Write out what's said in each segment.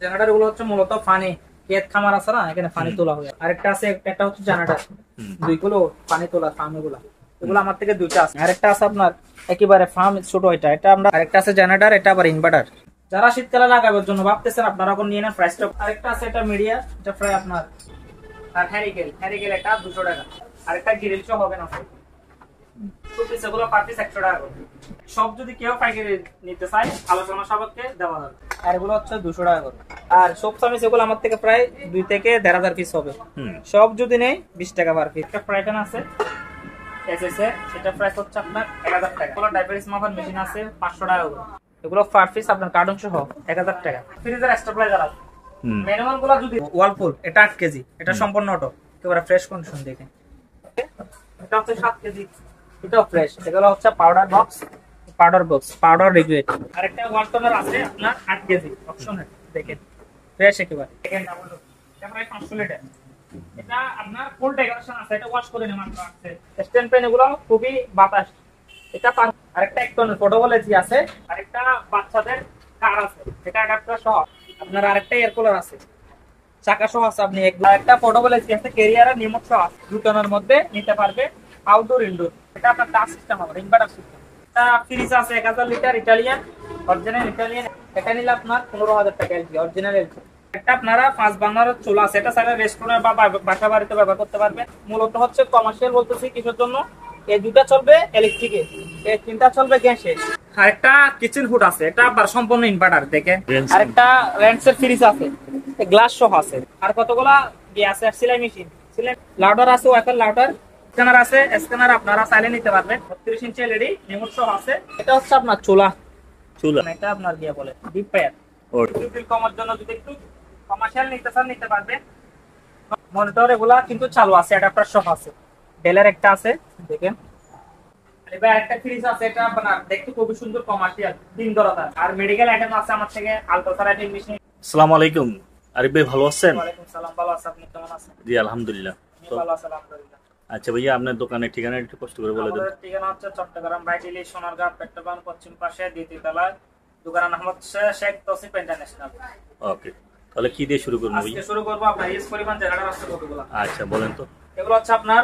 Generator গুলো হচ্ছে মূলত পানি ক্ষেত খামার আছে না, এখানে পানি তোলা হয়। আরেকটা আছে, একটা হচ্ছে জেনারেটর, দুইগুলো পানি তোলা ফার্ম এগুলো এগুলো আমার থেকে দুইটা আছে। আরেকটা আছে আপনার একেবারে ফার্ম ছোট, এটা আমরা। আরেকটা আছে জেনারেটর, এটা আবার ইনভার্টার। যারা শীতকালে লাগাবার জন্য ভাবতেছেন আপনারা এখন নিয়ে নেন প্রাইসটা। আরেকটা আছে এটা মিডিয়া, এটা প্রায় আপনার। আর হ্যারিকেল এটা 200 টাকা। আরেকটা গ্রিল সহ হবে না, সব যদি কেউ পাইকারি নিতে চায় আলোচনা সাপেক্ষে দেওয়া যাবে। আর এগুলো হচ্ছে 200 টাকা করে। আর সব সামিস এগুলো আমার থেকে প্রায় 2 থেকে 1,500 পিস হবে। সব যদি নেই 20 টাকা পার পিস। একটা ফ্রাই প্যান আছে এসএস এর, সেটা প্রাইস হচ্ছে আপনার 1000 টাকা। এগুলো ডায়াবেটিস মাপার মেশিন আছে 500 টাকা করে। এগুলো পার পিস আপনার কার্টন সহ 1000 টাকা। ফ্রিজের স্টেবিলাইজার আছে। ম্যানুয়াল গুলো যদি ওয়ালপুল, এটা 8 কেজি, এটা সম্পূর্ণ অটো, একেবারে ফ্রেশ কন্ডিশন দেখে। এটা হচ্ছে 7 কেজি, এটাও ফ্রেশ। এগুলো হচ্ছে পাউডার বক্স, পাউডার রেগুলেট। আরেকটা ওয়ালটনের আছে আপনার 8 কেজি অপশনের, দেখেন ফ্রেশ একেবারে। দেখেন ডাবল ডোর, এটা প্রায় 500 লিটার। এটা আপনার ফুল ডেকোরেশন আছে, এটা ওয়াশ করে নিয়ে মাত্র আছে। স্ট্যান্ড পেন এগুলো খুবই বাতাস। এটা আরেকটা এক টনের পোর্টেবল এসি আছে। আরেকটা বাচ্চাদের কার আছে, এটা অ্যাডাপ্টার সহ। আপনার আরেকটা এয়ার কুলার আছে, চাকা সহ আছে। আপনি একটা পোর্টেবল এসি আছে, ক্যারিয়ার আর রিমোট সহ আছে। 2 টনের মধ্যে নিতে পারবে, আউটডোর ইনডোর। এটা আপনার টাচ সিস্টেম হবে, ইনভার্টার সিস্টেম। এটা ফ্রিজ আছে 1000 লিটার, ইটালিয়ান, অরিজিনাল ইটালিয়ান। এটা নিলে আপনার 15,000 টাকা এলজি, অরিজিনাল এলজি। একটা আপনারা 5 বার্নার চুলা আছে, এটা সারা রেস্টুরেন্ট বা বাসা বাড়িতে ব্যবহার করতে পারবেন। মূলত হচ্ছে কমার্শিয়াল বলতেছি কিসের জন্য, এই দুটা চলবে ইলেকট্রিকে, এই তিনটা চলবে গ্যাসে। আরেকটা কিচেন হুড আছে, এটা আবার সম্পূর্ণ ইনভার্টার দেখেন। আরেকটা রেন্সের ফ্রিজ আছে, গ্লাস সহ আছে। আর কতগুলা গ্যাস আর সেলাই মেশিন, সেলাই লাউডার আছে, ওয়াইফাই লাউডার, স্ক্যানার আছে। স্ক্যানার আপনারা চাইলে নিতে পারবেন। 32 ইঞ্চি এলইডি রিমোট সহ আছে। এটা হচ্ছে আপনার চুলা, এটা আপনার গিয়া বলে ডিপ ফায়ার। বিল কমার জন্য যদি একটু কমার্শিয়াল নিতে চান নিতে পারবেন। মনিটর এগুলা কিন্তু চালু আছে, অ্যাডাপ্টার সহ আছে। ডেলের একটা আছে দেখেন। এবার একটা ফ্রিজ আছে, এটা আপনার দেখতে খুবই সুন্দর, কমার্শিয়াল, 3 দরজার। আর মেডিকেল আইটেম আছে আমার থেকে, আলট্রাসাউন্ড মেশিন। আসসালামু আলাইকুম আরিফ ভাই, ভালো আছেন? ওয়ালাইকুম সালাম, ভালো আছি। আপনি কেমন আছেন? জি আলহামদুলিল্লাহ। আমি ভালো আছি আলহামদুলিল্লাহ। আচ্ছা ভাইয়া, আপনার দোকানের ঠিকানা একটু কষ্ট করে বলে দেন। আমাদের ঠিকানা হচ্ছে চট্টগ্রাম বাইজিলি সোনারগাঁ পেট্রোল পাম্প পশ্চিম পাশে, দ্বিতীয় তলায়। দোকানের নাম হচ্ছে শেখ তসিফ ইন্টারন্যাশনাল। ওকে, তাহলে কি দিয়ে শুরু করব ভাই? আজকে শুরু করব আপনার ইউজ পরিমাণ জেনারেটর আছে কতগুলো। আচ্ছা বলেন তো। এগুলো হচ্ছে আপনার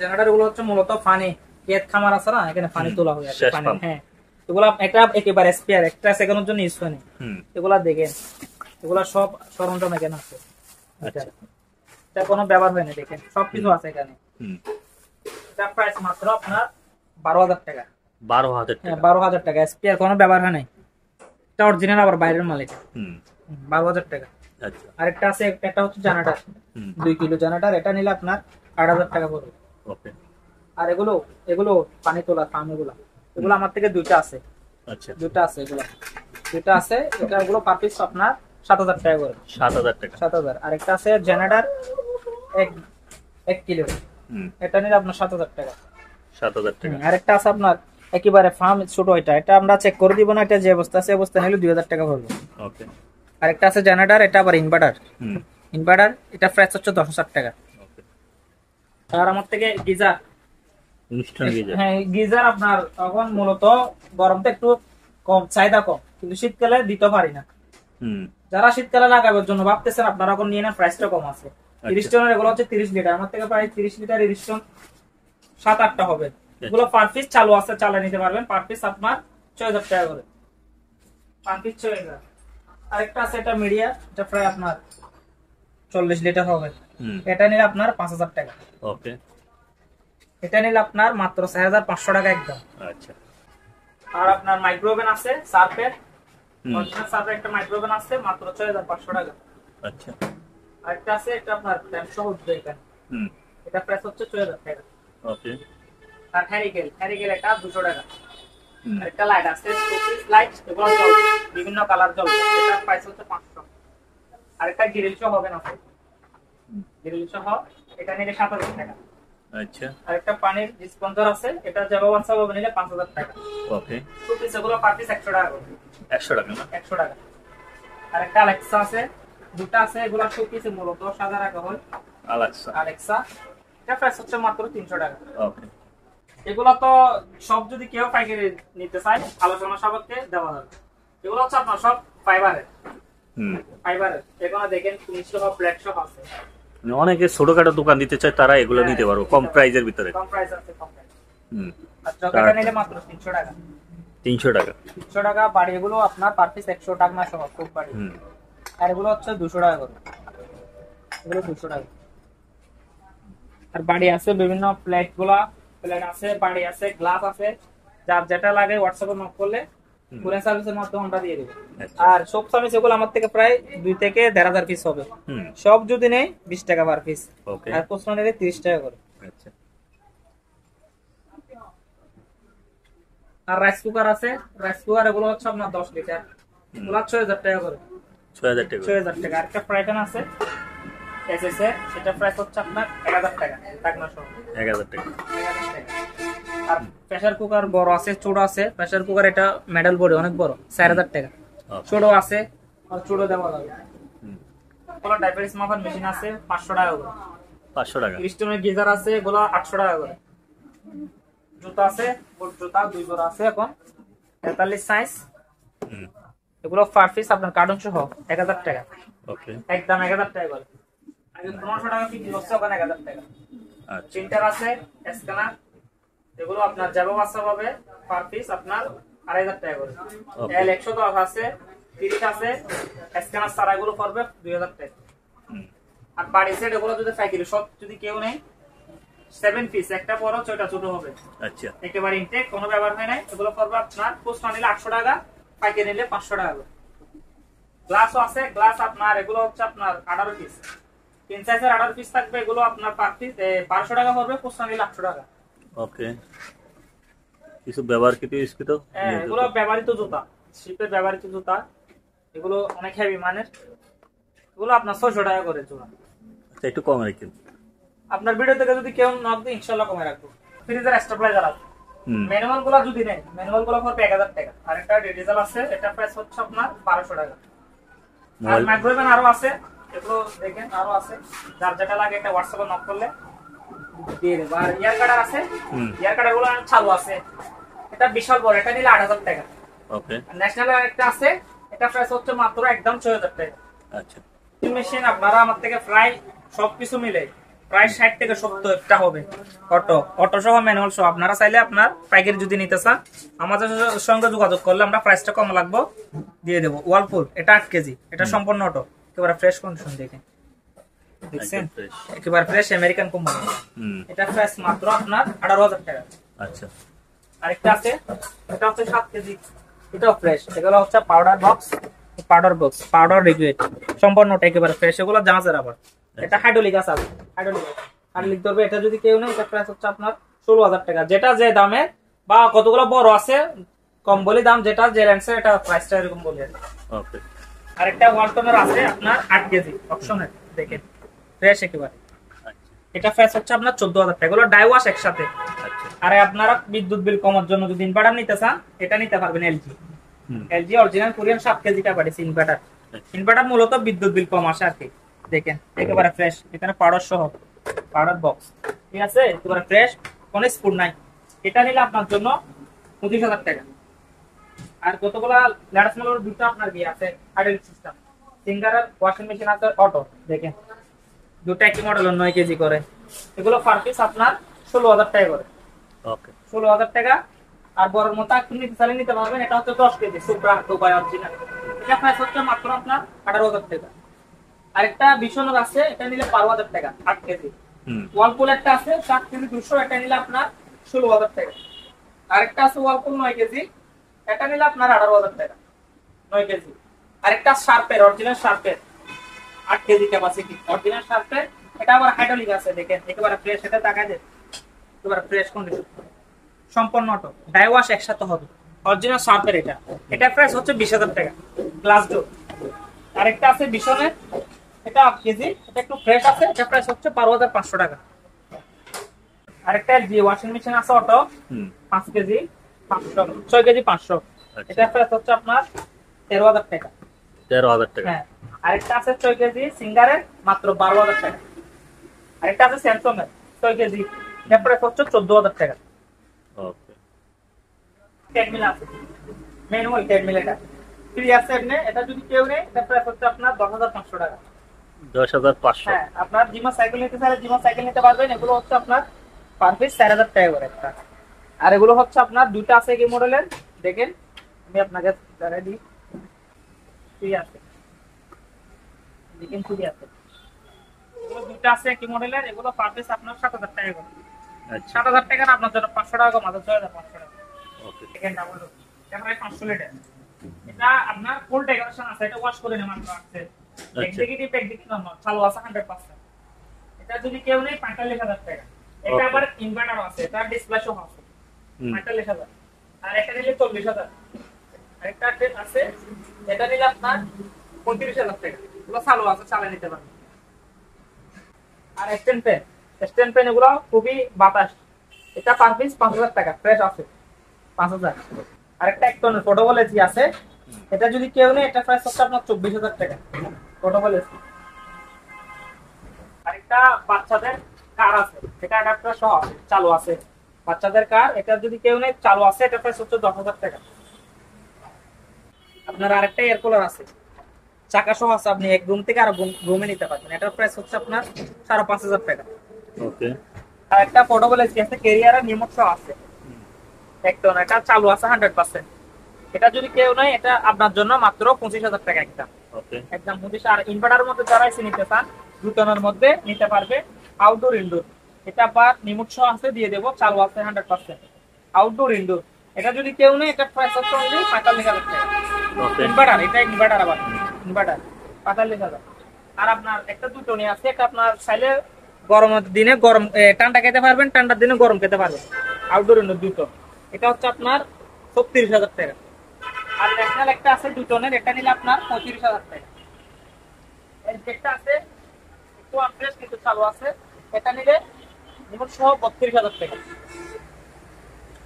জেনারেটর গুলো হচ্ছে মূলত পানি ক্ষেত খামার আছে না, এখানে পানি তোলা হয় আর পানি। হ্যাঁ, এগুলা একটা একেবারে স্পেয়ার, একটা সেকেন্ডের জন্য ইউজ হয় না। এগুলা দেখেন, এগুলা সব সরঞ্জাম এখানে আছে। আচ্ছা, এটা কোনো ব্যবহার হয় না, দেখেন সবকিছু আছে এখানে। এটা প্রাইস মাত্র আপনার 12,000 টাকা। 12,000 টাকা? হ্যাঁ 12,000 টাকা, স্পেয়ার কোনো ব্যবহার হয় না। এটা অরিজিনাল, আবার বাইরের মাল এটা। 12,000 টাকা। আচ্ছা, আরেকটা আছে, একটা হচ্ছে জেনারেটর, 2 কিলো জেনারেটর। এটা নিলে আপনার 8,000 টাকা পড়বে। ওকে। আর এগুলো পানি তোলা ফার্ম, এগুলো আমার থেকে দুইটা আছে। আচ্ছা, দুইটা আছে, দুইটা আছে। এটা এগুলো পার পিস আপনার 7,000 টাকা করে। 7,000 টাকা? 7,000। আরেকটা আছে জেনারেটর 1 কিলো, এটা নিলে আপনার 7,000 টাকা। 7,000 টাকা। আরেকটা আছে আপনার একেবারে ফার্ম ছোট, এটা আমরা চেক করে দিব না, এটা যে অবস্থা আছে অবস্থা নিলে 2,000 টাকা পড়বে। ওকে। আরেকটা আছে জেনারেটর, এটা আবার ইনভার্টার, এটা প্রাইস হচ্ছে 10,000 টাকা। ওকে। আর আমার থেকে গিজার, অনুষ্ঠান গিজার। হ্যাঁ গিজার আপনার তখন মূলত গরমটা একটু কম, চাহিদা কম, কিন্তু শীতকালে দিতে পারি না। যারা শীতকালে লাগাবার জন্য ভাবতেছেন আপনারা এখন নিয়ে নেন, প্রাইসটা কম আছে। 30 টনের এগুলো হচ্ছে 30 লিটার, আমার থেকে প্রায় 30 লিটার 30 টন 7-8টা হবে। এগুলো পার পিস চালু আছে, চালা নিতে পারবেন। পার পিস আপনার 6,000 টাকা করে, পার পিস 6,000। আরেকটা আছে, এটা মিডিয়া, এটা প্রায় আপনার 40 লিটার হবে। এটা নিলে আপনার 5,000 টাকা। ওকে। এটা নিলে আপনার মাত্র 6,500 টাকা একদম। আচ্ছা। আর আপনার মাইক্রোওভেন আছে, সার্ফের অরিজিনাল সার্ফের একটা মাইক্রোওভেন আছে, মাত্র 6,500 টাকা। আচ্ছা। আরেকটা আছে, এটা আপনার ফ্যান সহ দেখেন, এটা প্রাইস হচ্ছে 6,000 টাকা। ওকে। আর হ্যারিকেল এটা 200 টাকা। আরেকটা লাইট আছে, স্কোপিস লাইট, এগুলো জ্বলবে, বিভিন্ন কালার জ্বলবে, এটা প্রাইস হচ্ছে 500। আরেকটা গ্রিল সহ হবে না, গ্রিল সহ, এটা নিলে 7,000 টাকা। আচ্ছা। আরেকটা পানির ডিসপেন্সার আছে, এটা জবাবান সাবাব নিলে 5,000 টাকা। ওকে। স্কোপিস এগুলো পার পিস 100 টাকা করে। 100 টাকা না? 100 টাকা। আরেকটা আলেক্সা আছে, দুটো আছে, এগুলো শোপিস মূলত সাদা রাখা হয়। আলেক্সা এটা প্রাইস হচ্ছে মাত্র 300 টাকা। ওকে। এগুলো তো সব যদি কেউ পাইকারি নিতে চায় আলোচনা সাপেক্ষে দেওয়া যাবে। এগুলো হচ্ছে আপনার সব ফাইবারের, ফাইবারের এখানে দেখেন ফিনিশ সহ প্লেট সহ আছে। মানে অনেকে ছোটখাটো দোকান দিতে চায়, তারা এগুলো নিতে পারবে কম প্রাইজের ভিতরে। কম প্রাইস আছে, কম প্রাইস। আর তার- চকাটা নিলে মাত্র 300 টাকা। 300 টাকা। 300 টাকা। বাড়ি এগুলো আপনার পার পিস 100 টাকা না সহ খুব বাড়ি। আর এগুলো হচ্ছে 200 টাকা করে, এগুলো 200 টাকা। আর বাড়ি আছে বিভিন্ন প্লেট আছে, বাড়ি আছে, গ্লাস আছে, যার যেটা লাগে হোয়াটসঅ্যাপে নক করলে কুরিয়ার সার্ভিসের মাধ্যমে আমরা দিয়ে দেব। আর সব সার্ভিস এগুলো আমার থেকে প্রায় 2 থেকে 1,500 পিস হবে। সব যদি নেই 20 টাকা পার পিস, আর প্রশ্ন নিলে 30 টাকা করে। আচ্ছা। আর রাইস কুকার আছে, রাইস কুকার এগুলো হচ্ছে আপনার 10 লিটার, এগুলো 6000 টাকা করে। 6000 টাকা। 6000 টাকা। আর একটা ফ্রাই প্যান আছে এসএসএ, সেটা প্রাইস হচ্ছে আপনার 1000 টাকা, টাকা সহ 1000 টাকা। 1000 টাকা। আর প্রেসার কুকার বড় আছে, ছোট আছে। প্রেসার কুকার এটা মেডাল বডি অনেক বড়, 4000 টাকা। ছোট আছে, আর ছোট দেওয়া যাবে। এগুলো ডায়াবেটিস মাপার মেশিন আছে 500 টাকা করে। 500 টাকা। ক্রিস্টালের গিজার আছে, এগুলো 800 টাকা করে। জুতা আছে, বুট জুতা 2 জোড়া আছে এখন 43 সাইজ। এগুলো পার পিস আপনার কার্টন সহ 1000 টাকা। ওকে। একদম 1000 টাকা করে। আগে 1500 টাকা বিক্রি হচ্ছে, ওখানে 1000 টাকা। আচ্ছা। প্রিন্টার আছে, স্ক্যানার, এগুলো আপনার যাবে WhatsApp হবে পার পিস আপনার 2500 টাকা করে। এল 110 আছে, 30 আছে, স্ক্যানার ছাড়া এগুলো পড়বে 2000 টাকা। আর বাড়ি সেট এগুলো যদি পাইকারি সব যদি কেউ নেই 7 পিস, একটা বড় 6টা ছোট হবে। আচ্ছা। একেবারে ইনটেক, কোনো ব্যবহার হয় নাই। এগুলো পড়বে আপনার খুচরা নিলে 800 টাকা, পাইকারি নিলে 500 টাকা করে। গ্লাসও আছে, গ্লাস আপনার এগুলো হচ্ছে আপনার 18 পিস, 3 সাইজের 18 পিস থাকবে। এগুলো আপনার পার পিস 1200 টাকা পড়বে, খুচরা নিলে 800 টাকা। ওকে। কিছু ব্যবহারকৃত ইস্কৃত? এগুলো ব্যবহৃত জুতা, শিপের ব্যবহৃত জুতা, এগুলো অনেক হেভি মানের। এগুলো আপনার 600 টাকা করে জোড়া। আচ্ছা, একটু কম রাখেন। আপনার ভিডিও থেকে যদি কেউ নক দেয় ইনশাআল্লাহ কমে রাখবো। ফ্রিজের স্টেবিলাইজার আছে, ম্যানুয়াল গুলো যদি নেই, ম্যানুয়াল গুলো পড়বে 1000 টাকা। আর একটা ডিজিটাল আছে, এটা প্রাইস হচ্ছে আপনার 1200 টাকা। আর মাইক্রোওয়েভ আরো আছে, এগুলো দেখেন আরো আছে, যার যেটা লাগে একটা হোয়াটসঅ্যাপে নক করলে দিয়ে দেব। আর ইয়ার কাটার আছে, ইয়ার কাটার গুলো চালু আছে, এটা বিশাল বড়, এটা নিলে 8000 টাকা। ওকে। আর ন্যাশনাল একটা আছে, এটা প্রাইস হচ্ছে মাত্র একদম 6000 টাকা। আচ্ছা। এই মেশিন আপনারা আমার থেকে প্রায় সবকিছু মিলে প্রায় 60 থেকে 70টা হবে। অটো সহ ম্যানুয়াল সহ। আপনারা চাইলে আপনার পাইকারি যদি নিতে চান আমাদের সঙ্গে যোগাযোগ করলে আমরা প্রাইসটা কম লাগবে দিয়ে দেবো। ওয়ালপুল এটা 8 কেজি, এটা সম্পূর্ণ অটো, একেবারে ফ্রেশ কন্ডিশন। দেখেন, দেখছেন, একেবারে ফ্রেশ আমেরিকান কোম্পানি। এটা প্রাইস মাত্র আপনার 18000 টাকা। আচ্ছা। আরেকটা আছে, এটা হচ্ছে 7 কেজি, এটাও ফ্রেশ। এগুলো হচ্ছে পাউডার বক্স, পাউডার লিকুইড, সম্পূর্ণ একেবারে ফ্রেশ। এগুলো জাহাজের আবার। এটা হাইড্রোলিক আছে, হাইড্রোলিক ধরবে। এটা যদি কেউ নেই, এটা প্রাইস হচ্ছে আপনার 16000 টাকা। যেটা যে দামে বা কতগুলো বড় আছে কম বলি দাম, যেটা যে রেঞ্জে এটা প্রাইসটা এরকম বলি। ওকে। আরেকটা ওয়ালটনের আছে আপনার 8 কেজি অপশনের, দেখেন ফ্রেশ একেবারে। এটা প্রাইস হচ্ছে আপনার 14000 টাকা। এগুলো ডাই ওয়াশ একসাথে। আর আপনারা বিদ্যুৎ বিল কমার জন্য যদি ইনভার্টার নিতে চান, এটা নিতে পারবেন LG original Korean 7 KG capacity inverter. Inverter মূলত বিদ্যুৎ বিল কম আসে আর কি। দেখেন একেবারে ফ্রেশ, এখানে পাউডার সহ, পাউডার বক্স, ঠিক আছে, একেবারে ফ্রেশ, কোনো স্পুন নাই। এটা নিলে আপনার জন্য 25000 টাকা। আর কতগুলা লেটেস্ট মডেলের দুটো আপনার কি আছে, হাইড্রোলিক সিস্টেম। সিঙ্গারের ওয়াশিং মেশিন আছে অটো, দেখেন দুটো একই মডেলের 9 কেজি করে। এগুলো পার পিস আপনার 16000 টাকা করে। ওকে। 16000 টাকা। আর বড়র মতো একটু নিতে চাইলে নিতে পারবেন। এটা হচ্ছে 10 কেজি সুপ্রা দুবাই অরিজিনাল। এটা প্রাইস হচ্ছে মাত্র আপনার 18000 টাকা। আরেকটা বিশনের আছে, এটা নিলে 12000 টাকা, 8 কেজি। ওয়ালপুল একটা আছে 7 কেজি 200, এটা নিলে আপনার 16000 টাকা। আরেকটা আছে ওয়ালপুল 9 কেজি, এটা নিলে আপনার 18000 টাকা, 9 কেজি। আরেকটা শার্পের, অরিজিনাল শার্পের 8 কেজি ক্যাপাসিটি, অরিজিনাল শার্পের। এটা আবার হাইড্রোলিক আছে, দেখেন একেবারে ফ্রেশ। এটা তাকায় দেন, একেবারে ফ্রেশ কন্ডিশন, সম্পূর্ণ অটো, ডাই ওয়াশ একসাথে হবে, অরিজিনাল শার্পের। এটা প্রাইস হচ্ছে 20000 টাকা, গ্লাস ডোর। আরেকটা আছে বিশনের, এটা 8 কেজি, এটা একটু ফ্রেশ আছে, এটা প্রাইস হচ্ছে 12500 টাকা। আরেকটা এলজি ওয়াশিং মেশিন আছে অটো 5 কেজি 500, 6 কেজি 500, এটা প্রাইস হচ্ছে আপনার 13000 টাকা। 13000 টাকা। হ্যাঁ। আরেকটা আছে 6 কেজি সিঙ্গারের, মাত্র 12000 টাকা। আরেকটা আছে স্যামসাং এর 6 কেজি, এটা প্রাইস হচ্ছে 14000 টাকা। ওকে। ট্রেডমিল আছে, ম্যানুয়াল ট্রেডমিল। এটা ফ্রি আছে এমনি। এটা যদি কেউ নেই এটা প্রাইস হচ্ছে আপনার 10,500 টাকা। 10,500। হ্যাঁ, আপনার জিমা সাইকেল নিতে চাইলে জিমা সাইকেল নিতে পারবেন। এগুলো হচ্ছে আপনার পার পিস 4,000 টাকা করে একটা। আর এগুলো হচ্ছে আপনার দুটো আছে কি মডেলের, দেখেন আমি আপনাকে দেখাই দিই। ফ্রি আছে, দেখেন ফ্রি আছে। এগুলো দুটো আছে কি মডেলের, এগুলো পার পিস আপনার 7,000 টাকা করে। আচ্ছা 7,000 টাকা না, আপনার জন্য 500 টাকা কম আছে, 6,500 টাকা। ওকে। দেখেন ডাবল ডোর, ক্যামেরায় 500 লিটার। এটা আপনার ফুল ডেকোরেশন আছে, এটা ওয়াশ করে নেওয়া মাত্র আছে। এক্সিকিউটিভ এক্সিকিউটিভ নাম্বার চালু আছে 100%। এটা যদি কেউ নেই 45,000 টাকা। এটা আবার ইনভার্টার আছে, এটা ডিসপ্লে সহ আছে 45,000। আর এটা নিলে 40,000। আরেকটা আছে, এটা নিলে আপনার 35,000 টাকা। এগুলো চালু আছে, চালিয়ে নিতে পারবেন। আর স্ট্যান্ড ফ্যান এগুলো খুবই বাতাস। এটা পার পিস 5,000 টাকা, ফ্রেশ আছে 5,000। আরেকটা এক টনের ফটোবল এসি আছে, এটা যদি কেউ নেই এটা প্রাইস হচ্ছে আপনার 24,000 টাকা ফটোবল এসি। আরেকটা বাচ্চাদের কার আছে, এটা অ্যাডাপ্টার সহ চালু আছে, বাচ্চাদের কার। এটা যদি কেউ নেই চালু আছে, এটা প্রাইস হচ্ছে 10,000 টাকা। আপনার আরেকটা এয়ার কুলার আছে, চাকা সহ আছে, আপনি এক রুম থেকে আর রুমে নিতে পারবেন। এটার প্রাইস হচ্ছে আপনার 5,500 টাকা। ওকে। আর একটা পোর্টেবল এসি আছে, ক্যারিয়ারের রিমোট সহ আছে একদম, এটা চালু আছে 100%। এটা যদি কেউ নাই এটা আপনার জন্য মাত্র 25,000 টাকা একটা, ওকে। একদম 25। আর ইনভার্টারের মধ্যে যারা এসি নিতে চান 2 টনের মধ্যে নিতে পারবে, আউটডোর ইনডোর। এটা আবার রিমোট সহ আছে, দিয়ে দেবো, চালু আছে 100%, আউটডোর ইনডোর। এটা যদি কেউ নেই এটা প্রাইস হচ্ছে অনলি 45,000 টাকা। ওকে। ইনভার্টার, এটা ইনভার্টার, আবার ইনভার্টার 45,000। আর আপনার একটা 2 টনি আছে, এটা আপনার চাইলে গরমের দিনে গরম ঠান্ডা খেতে পারবেন, ঠান্ডার দিনে গরম খেতে পারবেন, আউটডোর ইনডোর 2 টন। এটা হচ্ছে আপনার 36,000 টাকা। আর ন্যাশনাল একটা আছে 2 টনের, এটা নিলে আপনার 35,000 টাকা। এই যেটা আছে একটু আপডেট কিন্তু চালু আছে, এটা নিলে রিমোট সহ 32,000 টাকা।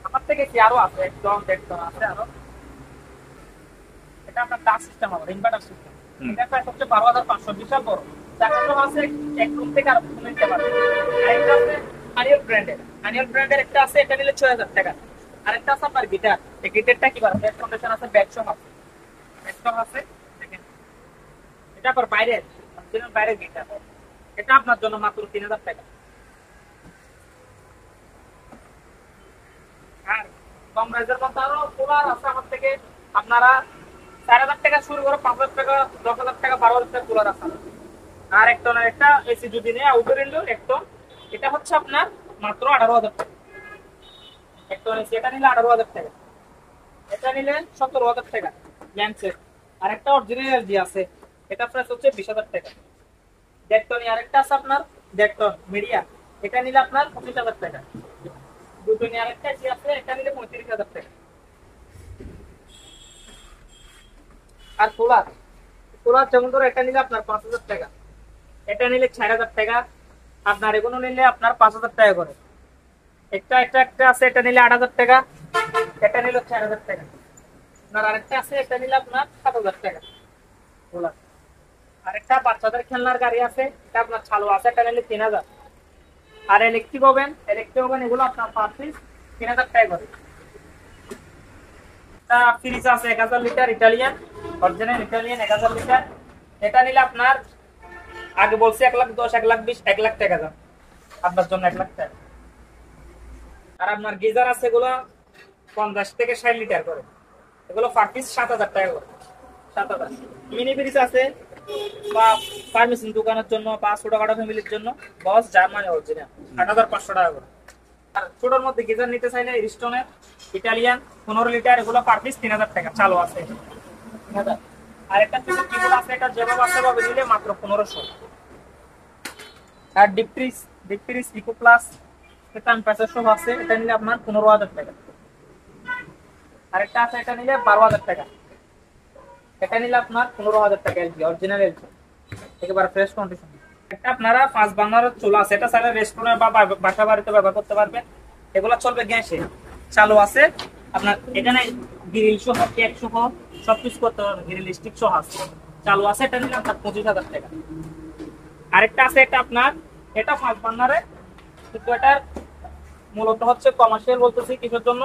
আমার থেকে কি আরো আছে, একদম দেখতে আছে আরো। এটা আপনার টাচ সিস্টেম হবে, ইনভার্টার সিস্টেম। এটা প্রাইস হচ্ছে 12,500, বিশাল বড়। চাকাটা আছে এক রুম থেকে আরো রুমে নিতে পারবেন। আরেকটা আছে আনিয়াল ব্র্যান্ডের একটা আছে, এটা নিলে 6,000 টাকা। আরেকটা আছে আপনার গিটার, এই গিটারটা কি বলে বেস্ট কন্ডিশন আছে, ব্যাক সহ আছে, দেখেন। এটা আবার বাইরের গিটার, এটা আপনার জন্য মাত্র 3,000 টাকা। আর কম প্রাইসের মধ্যে আরো কুলার আছে আমার থেকে, আপনারা 4,000 টাকা শুরু করে 5,000 টাকা, 10,000 টাকা, 12,000 টাকা কুলার আছে। আর এক টনের একটা এসি যদি নেই আউটডোর ইনডোর এক টন, এটা হচ্ছে আপনার মাত্র 18,000 টাকা। এক টন এসি এটা নিলে 18,000 টাকা, এটা নিলে 17,000 টাকা ল্যাম্পসেট। আর একটা অরিজিনাল এলজি আছে, এটা প্রাইস হচ্ছে 20,000 টাকা। 1.5 টন আরেকটা আছে আপনার 1.5 টন মিডিয়া, এটা নিলে আপনার 25,000 টাকা। 2 টন আরেকটা এসি আছে, এটা নিলে 35,000 টাকা। আর কুলার যেমন ধরো এটা নিলে আপনার 5,000 টাকা, এটা নিলে 4,000 টাকা। আপনার এগুলো নিলে আপনার 5,000 টাকা করে। একটা আছে, এটা নিলে 8,000 টাকা, এটা নিলে 4,000 টাকা। আপনার আরেকটা আছে, এটা নিলে আপনার 7,000 টাকা কুলার। আরেকটা বাচ্চাদের খেলনার গাড়ি আছে, এটা আপনার চালু আছে, এটা নিলে 3,000। আর ইলেকট্রিক ওভেন এগুলো আপনার পার পিস 3,000 টাকা করে। ফ্রিজ আছে 1,000 litre Italian, original Italian 1,000 litre. এটা নিলে আপনার আগে বলছি 1,10,000, 1,20,000, 1,00,000 টাকা দাম, আপনার জন্য 1,00,000 টাকা। আর আপনার গিজার আছে, এগুলো 50 থেকে 60 লিটার করে, এগুলো পার পিস 7,000 টাকা করে, 7,000। মিনি ফ্রিজ আছে বা ফার্মেসি দোকানের জন্য বা ছোটখাটো ফ্যামিলির জন্য, বস জার্মানি অরিজিনাল 8,500 টাকা করে। আর ছোটর মধ্যে গিজার নিতে চাইলে রিস্টনের ইটালিয়ান 15 লিটার, এগুলো পার পিস 3,000 টাকা, চালু আছে 3,000। আর একটা ছোট কিবোর্ড আছে, এটা যেভাবে আছে ভাবে নিলে মাত্র 1,500। আর ডিপ ফ্রিজ ইকো প্লাস, এটা প্যাসেজ সহ আছে, এটা নিলে আপনার 15,000 টাকা। আরেকটা আছে, এটা নিলে 12,000 টাকা, এটা নিলে আপনার 15,000 টাকা। এলজি অরিজিনাল এলজি, একেবারে ফ্রেশ কন্ডিশন। একটা আপনারা 5 বার্নারের চুলা আছে, এটা চাইলে রেস্টুরেন্ট বা বাসা বাড়িতে ব্যবহার করতে পারবেন। এগুলো চলবে গ্যাসে, চালু আছে। আপনার এখানে গ্রিল সহ কেক সহ সবকিছু করতে পারবেন, গ্রিল স্টিক সহ আছে, চালু আছে। এটা নিলে আপনার 25,000 টাকা। আরেকটা আছে, এটা আপনার এটা 5 বার্নারে, কিন্তু এটার মূলত হচ্ছে কমার্শিয়াল বলতেছি কিসের জন্য,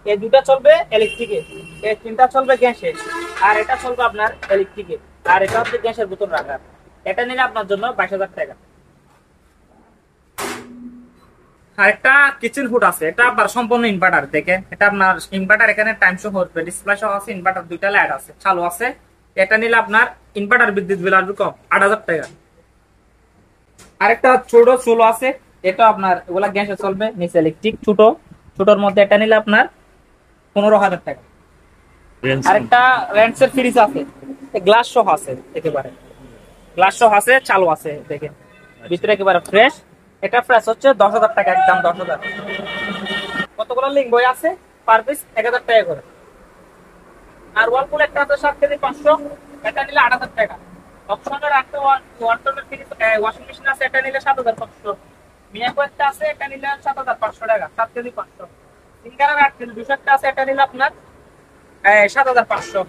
এই দুটা চলবে ইলেকট্রিকে, এই তিনটা চলবে গ্যাসে, আর এটা চলবে আপনার ইলেকট্রিকে, আর এটা হচ্ছে গ্যাসের বোতল রাখার। এটা নিলে আপনার জন্য 22,000 টাকা। আর একটা কিচেন হুড আছে, এটা আবার সম্পূর্ণ ইনভার্টার। দেখেন এটা আপনার ইনভার্টার, এখানে টাইম শো করবে, ডিসপ্লে সহ আছে, ইনভার্টার দুইটা লাইট আছে, চালু আছে। এটা নিলে আপনার ইনভার্টার বিদ্যুৎ বিল আসবে কম, 8,000 টাকা। আরেকটা ছোট চুলো আছে, এটা আপনার এগুলা গ্যাসে চলবে, নিচে ইলেকট্রিক, ছোটর মধ্যে এটা নিলে আপনার 15,000 টাকা। আরেকটা রেন্টসের ফ্রিজ আছে, গ্লাস সহ আছে, একেবারে গ্লাস সহ আছে, চালু আছে, দেখেন ভিতরে একেবারে ফ্রেশ। এটা ফ্রেশ হচ্ছে 10,000 টাকা, একদম 10,000। কতগুলো লিঙ্ক বই আছে, পার পিস 1,000 টাকা করে। আর ওয়ালপুল একটা আছে 7 কেজি 500, এটা নিলে 8,000 টাকা। অপশনের একটা ওয়াটার ফ্রিজ ওয়াশিং মেশিন আছে, এটা নিলে 7,500। মিয়াকো একটা আছে, এটা নিলে 7,500 টাকা, 7 কেজি 500। সিঙ্গারের 8 কেজি 200 একটা আছে, এটা নিলে আপনার 7,500।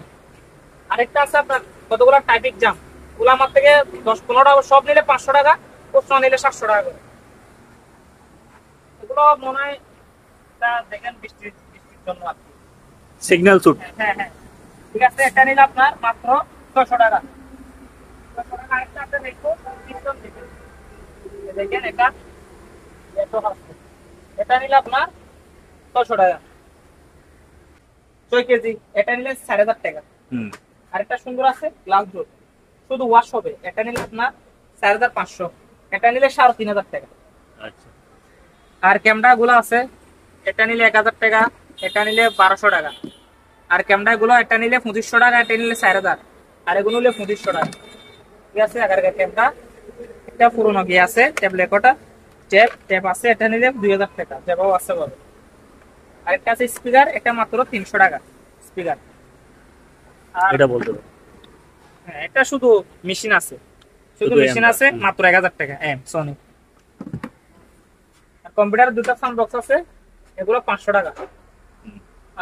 আরেকটা আছে আপনার কতগুলো টাইপিক জাম, ওগুলো আমার থেকে 10-15 টাকা, সব নিলে 500 টাকা, খুচরা নিলে 700 টাকা করে। এগুলো মনে হয় দেখেন বৃষ্টির জন্য আর কি। সিগন্যাল সুট। হ্যাঁ হ্যাঁ, ঠিক আছে। এটা নিলে আপনার মাত্র 600 টাকা। 600 টাকা। আরেকটা আছে দেখুন, দেখেন এটা এটা নিলে আপনার 600 টাকা, 6 কেজি। এটা নিলে 4,500 টাকা। আরেকটা সুন্দর আছে গ্লাস ডোর, শুধু ওয়াশ হবে, এটা নিলে আপনার 4,500। এটা নিলে 3,500 টাকা। আচ্ছা। আর ক্যামেরা গুলো আছে, এটা নিলে 1,000 টাকা, এটা নিলে 1200 টাকা। আর ক্যামেরা গুলো এটা নিলে 2500 টাকা, এটা নিলে 4,000, আর এগুলো নিলে 2500 টাকা। ঠিক আছে। আগের ক্যামেরা এটা পুরোনো গিয়ে আছে, ট্যাবলেট ওটা ট্যাপ আছে, এটা নিলে 2,000 টাকা, যাবাও আছে বলে। আরেকটা আছে স্পিকার, এটা মাত্র 300 টাকা স্পিকার। আর এটা বলতে পারো। হ্যাঁ, এটা শুধু মেশিন আছে, শুধু মেশিন আছে, মাত্র 1,000 টাকা, সোনি। কম্পিউটার দুটো সাউন্ড বক্স আছে, এগুলো 500 টাকা।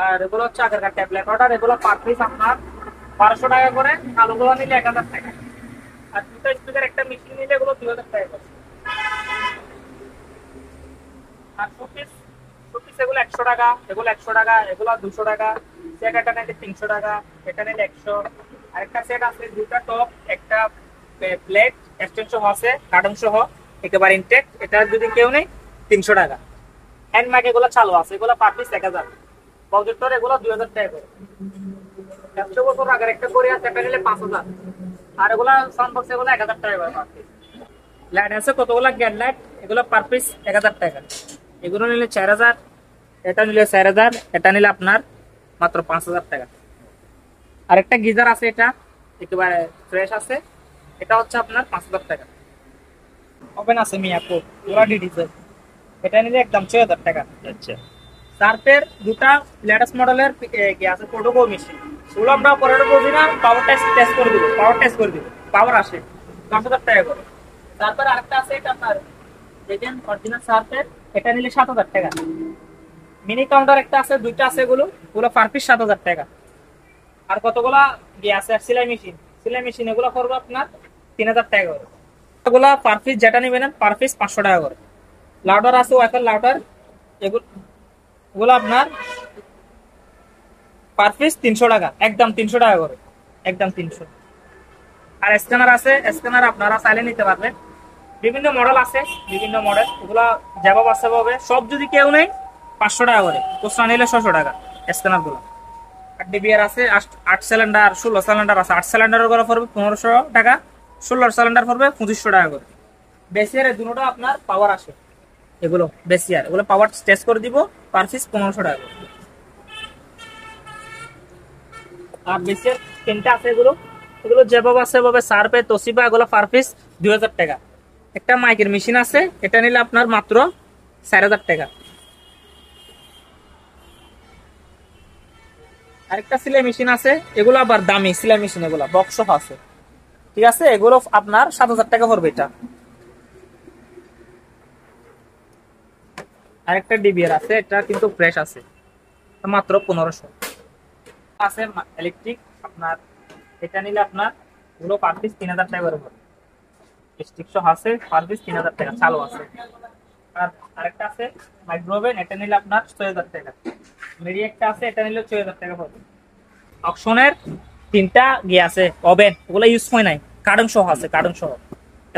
আর এগুলো হচ্ছে আগেরকার ট্যাবলেট অর্ডার, এগুলো পার পিস আপনার 1200 টাকা করে, কালোগুলো নিলে 1,000 টাকা। আর দুটো স্পিকার একটা মেশিন নিলে এগুলো 2,000 টাকা করে। আর শোপিস এগুলো 100 টাকা, এগুলো 100 টাকা, এগুলো 200 টাকা। সেট এটা নিলে 300 টাকা, এটা নিলে 100। আরেকটা সেট আছে, দুটো টপ, একটা প্লেট এক্সটেনশন আছে, কার্টন সহ, একেবারে ইনটেক। এটা যদি কেউ নেই 300 টাকা। হ্যান্ড মাইক এগুলো চালু আছে, এগুলো পার পিস 1,000। প্রজেক্টর এগুলো 2,000 টাকা করে। 100 বছর আগের একটা করে আছে, এটা নিলে 5,000। আর এগুলো সাউন্ড বক্স এগুলো 1,000 টাকা করে পার পিস। লাইট আছে কতগুলো গ্যান লাইট, এগুলো পার পিস 1,000 টাকা। এগুলো নিলে 4,000, এটা নিলে 4,000, এটা নিলে আপনার মাত্র 5,000 টাকা। আরেকটা গিজার আছে, এটা একেবারে ফ্রেশ আছে, এটা হচ্ছে আপনার 5,000 টাকা। ওভেন আছে মিয়াকো, পুরা ডিজিটাল, এটা নিলে একদম 6,000 টাকা। আচ্ছা। সার্ফের দুটা লেটেস্ট মডেলের কি আছে, প্রোটোকল মেশিন, ওগুলো আমরা পরের বুঝি না, পাওয়ার টেস্ট করে দিব, পাওয়ার আসে 10,000 টাকা করে। তারপর আরেকটা আছে, এটা আপনার দেখেন অরিজিনাল সার্ফের, এটা নিলে 7,000 টাকা। মিনি কাউন্টার একটা আছে, দুইটা আছে, এগুলো পার পিস 7,000 টাকা। আর কতগুলা আছে সেলাই মেশিন, এগুলো করবো আপনার 3,000 টাকা করে। এগুলা পার পিস যেটা নেবেন পার পিস 500 টাকা করে। লাউডার আছে, ওয়াইফাই লাউডার, এগুলো আপনার পার পিস 300 টাকা, একদম 300 টাকা করে, একদম 300। আর স্ক্যানার আছে, স্ক্যানার আপনারা চাইলে নিতে পারবেন, বিভিন্ন মডেল আছে, বিভিন্ন মডেল, এগুলো যেভাবে আছে ভাবে, সব যদি কেউ নেই 500 টাকা করে, খুচরা নিলে 600 টাকা স্ক্যানার গুলো। আর ডিবিআর আছে 8 সিলিন্ডার, 16 সিলিন্ডার আছে। 8 সিলিন্ডারের করে পড়বে 1,500 টাকা, 16 সিলিন্ডার পড়বে 2,500 টাকা করে। বেসিয়ার দুটোটা আপনার পাওয়ার আসে, এগুলো বেসিয়ার, এগুলো পাওয়ার টেস্ট করে দিব, পার পিস 1,500 টাকা। আর বেসিয়ার তিনটা আছে, এগুলো যেভাবে আছে ভাবে, সার্পে তোশিবা, এগুলো পার পিস 2,000 টাকা। একটা মাইকের মেশিন আছে, এটা নিলে আপনার মাত্র 4,000 টাকা। আরেকটা সেলাই মেশিন আছে, এগুলো আবার দামি সেলাই মেশিন, এগুলো বক্স আছে, ঠিক আছে, এগুলো আপনার 7,000 টাকা পড়বে এটা। আরেকটা ডিবিআর আছে, এটা কিন্তু ফ্রেশ আছে, মাত্র 1,500 আছে। ইলেকট্রিক আপনার, এটা নিলে আপনার পুরো পার পিস 3,000 টাকা করে পড়বে। স্টিক সহ আছে, পার পিস 3,000 টাকা, চালু আছে। আর আরেকটা আছে মাইক্রোওভেন, এটা নিলে আপনার 6,000 টাকা। মিডি একটা আছে, এটা নিলে 6000 টাকা পড়বে। অকশনের 3টা গিয়ে আছে ওভেন, ওগুলা ইউজ হয় নাই, কার্টন সহ আছে, কার্টন সহ।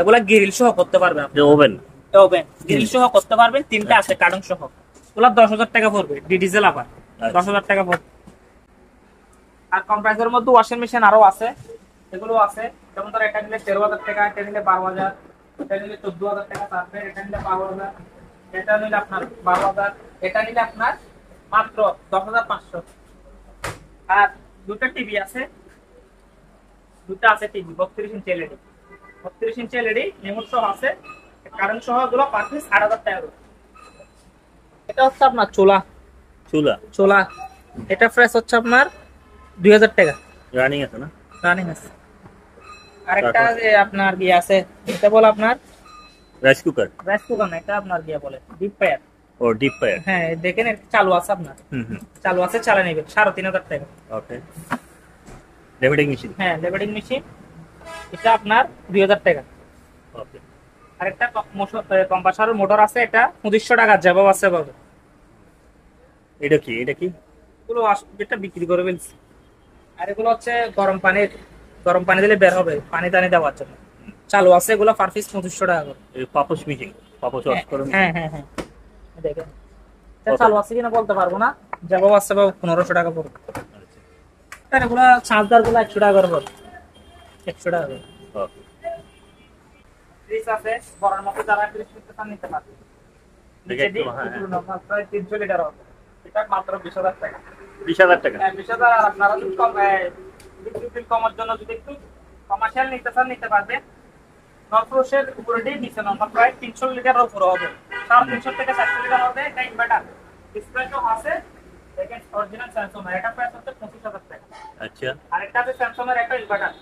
এগুলা গ্রিল সহ করতে পারবেন আপনি। ওভেন ওভেন গ্রিল সহ করতে পারবেন, 3টা আছে কার্টন সহ। ওগুলা 10000 টাকা পড়বে, ডিজেল আবার 10000 টাকা পড়বে। আর কম্প্রেসরের মধ্যে ওয়াশিং মেশিন আরো আছে, এগুলো আছে। যেমন ধর এটা নিলে 13000 টাকা, এটা নিলে 12000, এটা নিলে 14000 টাকা থাকবে, এটা নিলে 12000, এটা নিলে আপনার 12000, এটা নিলে আপনার মাত্র 10500। আর দুটো টিভি আছে, দুটো আছে TV 32 inch LED, 32 inch LED remote সহ আছে, কারেন্ট সহ। এগুলো পার পিস 8000 টাকা করে। এটা হচ্ছে আপনার চুলা, চুলা এটা প্রাইস হচ্ছে আপনার 2000 টাকা রানিং আছে না? রানিং আছে। আরেকটা যে আপনার কি আছে, এটা বলে আপনার রাইস কুকার না, এটা আপনার কি বলে ডিপ ফায়ার। ও ডিপ ফায়ার, হ্যাঁ দেখেন এটা চালু আছে আপনার, চালু আছে, চালিয়ে নেবেন 3500 টাকা। ওকে। লেভেলিং মেশিন, হ্যাঁ লেভেলিং মেশিন, এটা আপনার 2000 টাকা। ওকে। আরেকটা কম্প্রেসরের মোটর আছে, এটা 2500 টাকা জবাব আছে বাবু। এটা কি এগুলো যেটা বিক্রি করে ফেলছি। আর এগুলো হচ্ছে গরম পানি দিলে বের হবে, পানি টানি দেওয়ার জন্য চালু আছে। এগুলো পার পিস 2500 টাকা করে। এই পাপোশ মেশিন, পাপোশ ওয়াশ করে। হ্যাঁ দেখেন এটা চালু আছে কিনা বলতে পারবো না, জবাব আছে বাবু 1500 টাকা পড়বে। আর এগুলো চার্জার গুলো 100 টাকা করে পড়বে, 100 টাকা করে। ওকে। ফ্রিজ আছে, বড়র মতো যারা ফ্রিজ নিতে চান নিতে পারবে। নিচে দিয়ে নরমাল প্রায় 300 লিটার হবে, এটা মাত্র 20000 টাকা। 20000 টাকা? হ্যাঁ 20000। আর আপনারা যদি কম বিল কমার জন্য যদি একটু কমার্শিয়াল নিতে চান নিতে পারবেন। নরফ্রোশের উপরে দিয়ে নিচে নরমাল প্রায় 300 লিটারের উপরে হবে, 350 থেকে 400 লিটার হবে। এটা ইনভার্টার ডিসপ্লেও আছে, দেখেন অরিজিনাল স্যামসাং। এটা প্রাইস হচ্ছে 25000 টাকা। আচ্ছা। আরেকটা আছে স্যামসাং এর একটা ইনভার্টার,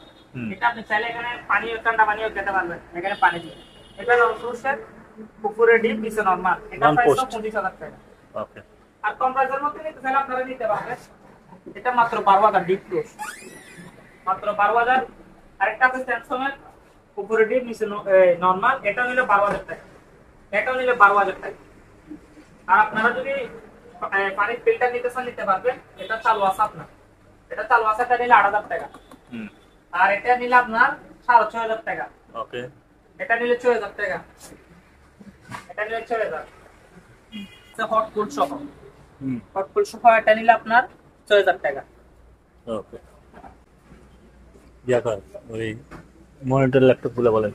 এটা আপনি চাইলে এখানে পানি ঠান্ডা পানিও খেতে পারবেন, এখানে পানি দিয়ে। এটা নরফ্রোশের উপরে ডিপ নিচে নরমাল, এটা প্রাইস 25000 টাকা। ওকে। আর কম্প্রেসর মধ্যে নিতে চাইলে আপনারা নিতে পারবেন, এটা মাত্র 12000 ডিপ ক্লোজ, মাত্র 12000। আরেকটা আছে স্যামসাং এর উপরে ডিপ নিচে নরমাল, এটা নিলে 12000 টাকা, এটা নিলে 12000 টাকা। আর আপনারা যদি পানির ফিল্টার নিতে চান নিতে পারবেন, এটা চালু আছে আপনার, এটা চালু আছে, এটা নিলে 8000 টাকা। আর এটা নিলে আপনার 6500 টাকা। ওকে। এটা নিলে 6000 টাকা, এটা নিলে 6000। হট কুল সহ, হটকুল সহ এটা নিলে আপনার 6000 টাকা। ওকে। দেখো ওই মনিটর ল্যাপটপ গুলো বলেন,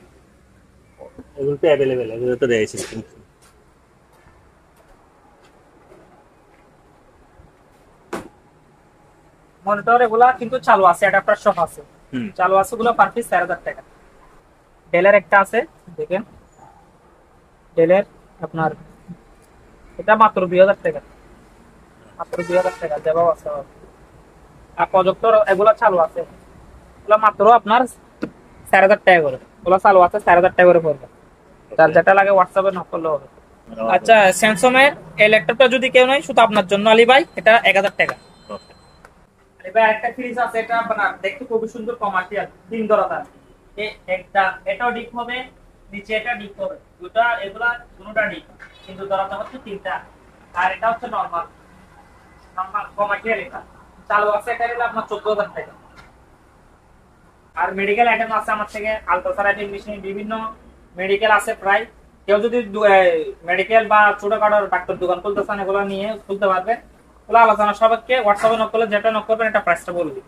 এগুলো তো অ্যাভেলেবেল, এগুলো তো দেয় সিস্টেম। মনিটর এগুলা কিন্তু চালু আছে, অ্যাডাপ্টার সহ আছে, চালু আছে। এগুলো পার পিস 4000 টাকা। ডেলের একটা আছে, দেখেন ডেলের আপনার, এটা মাত্র 2000 টাকা, মাত্র 2000 টাকা দেওয়া আছে। আর প্রজেক্টর এগুলা চালু আছে, এগুলো মাত্র আপনার 4000 টাকা করে। এগুলো চালু আছে 4000 টাকা করে পড়বে। তার যেটা লাগে হোয়াটসঅ্যাপে নক করলে হবে। আচ্ছা স্যামসাং এর এই ল্যাপটপটা যদি কেউ নেয় শুধু আপনার জন্য আলী ভাই, এটা 1000 টাকা। আলী ভাই আরেকটা ফ্রিজ আছে, এটা আপনার দেখতে খুবই সুন্দর, কমার্শিয়াল, 3 দরজা। একটা এটাও ডিপ হবে, নিচে এটা ডিপ হবে, দুটো এগুলা দুটোটা ডিপ, কিন্তু দরজা হচ্ছে 3টা। আর এটা হচ্ছে নরমাল কমার্শিয়াল, এটা চালু আছে। এটা নিলে আপনার 14000 টাকা। আর মেডিকেল আইটেম আছে আমার থেকে, আলট্রাসাউন্ড মেশিন, বিভিন্ন মেডিকেল আছে প্রায়। কেউ যদি মেডিকেল বা ছোটখাটো ডাক্তার দোকান খুলতে চান, এগুলো নিয়ে খুলতে পারবে। ওগুলো আলোচনা সবাইকে হোয়াটসঅ্যাপে নক করলে যেটা নক করবেন এটা প্রাইসটা বলবি।